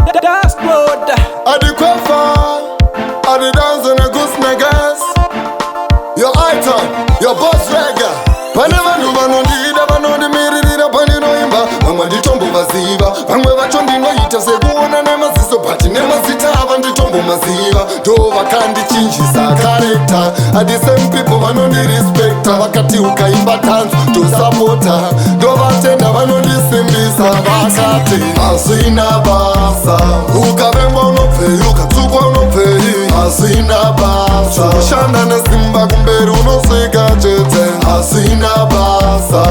Dashboard. Addie Queffa, Addie dance on a goose niggas. Your item, your boss regga. Paneva no manondida, banodi miridida, panino imba. Mama di tombo vaziva, pangwe vachondi no ita sekuona nema ziso pati nema zitava ndi tombo maziva. Dova kandi chinji sa character. Adi same people vanodi respecta, vakati ukaimba dance to supporta. Dova tenda vanodi simbisa, vakati Hazvina Basa. Ukavemba unopfei, ukatsukwa unopfei. Hazvina Basa. Kushanda nesimba kumberi unosvika chete. Hazvina Basa.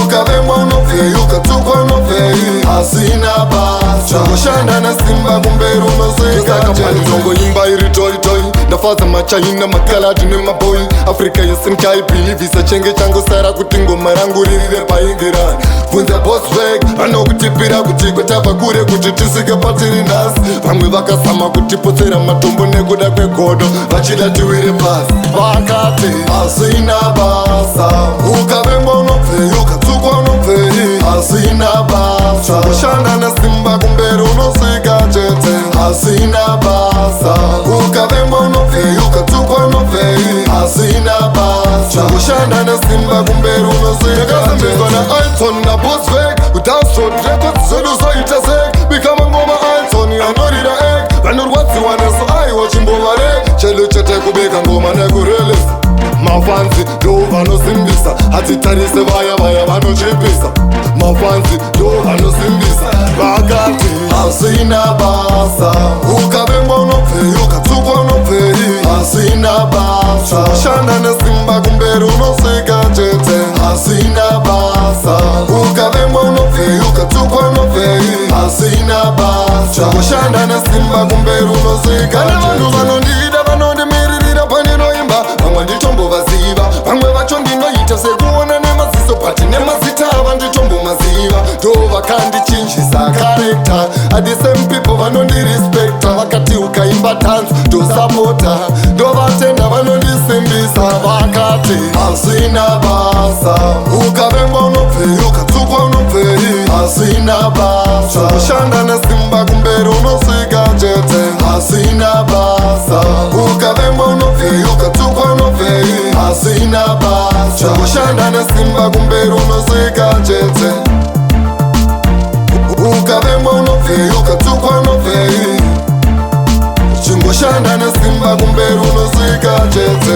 Ukavemba unopfei, ukatsukwa unopfei. Hazvina Basa. Kushanda nesimba kumberi unosvika chete. Tongo imba iri toy toy. Ndafaza machaina makalati nemaboy. Afrika yesimkaipilivisa chenge changu sara kuti ngoma rangu ririre paingirani. Kunze boss wag, anokutipira kuti kwetava kure kuti tisike patiri nhasi. Vamwe vakasama kutipotsera matombo nekuda kwegodo vachida tiwire pasi. Vakati Hazvina Basa. Ukavengwa unopfei, ukatsukwa unopfei. Hazvina Basa. Kushanda nesimba kumberi unosvika chete. Hazvina Basa. Ukavengwa unopfei, ukatsukwa unopfei. Hazvina Basa. Kushanda nesimba kumberi unosvika chete. Na boss fake, without short records, so do so it a sec. Become a mama Anthony, I know it a egg. I know what's the one, so I watch him over there. Chelo chete kubeka ngoma na kurelease. Mafanzi, dova no simbisa. Hati tarise vaya vano chipisa. Mafanzi, dova no simbisa. Vakati Hazvina Basa. Ukavengwa unopfei, ukatsukwa unopfei. Hazvina Basa. Shanda nesimba kumberi unosvika chete. Hazvina Basa. Ukavengwa unopfei, ukatsukwa unopfei. Hazvina Basa. Kushanda nesimba kumberi unosvika chete. Vanhu vanondida vanondimiririra pandinoimba. Vamwe nditombo vaziva, vamwe vacho ndinoita sekuona nemaziso pati nemazita ava nditombo maziva. Dova kandichinjisa character. Adi same people vanondirespecta, vakati ukaimba dance to supporta. Dova tenda vanondisimbisa, vakati Hazvina Basa. Ukavengwa unopfei, ukatsukwa unopfei. Hazvina Basa. Kushanda nesimba kumberi unosvika chete. Hazvina Basa. Ukavengwa unopfei, ukatsukwa unopfei. Hazvina Basa. Kushanda nesimba kumberi unosvika chete. Ukavengwa unopfei, ukatsukwa unopfei. Chingoshanda nesimba kumberi unosvika chete.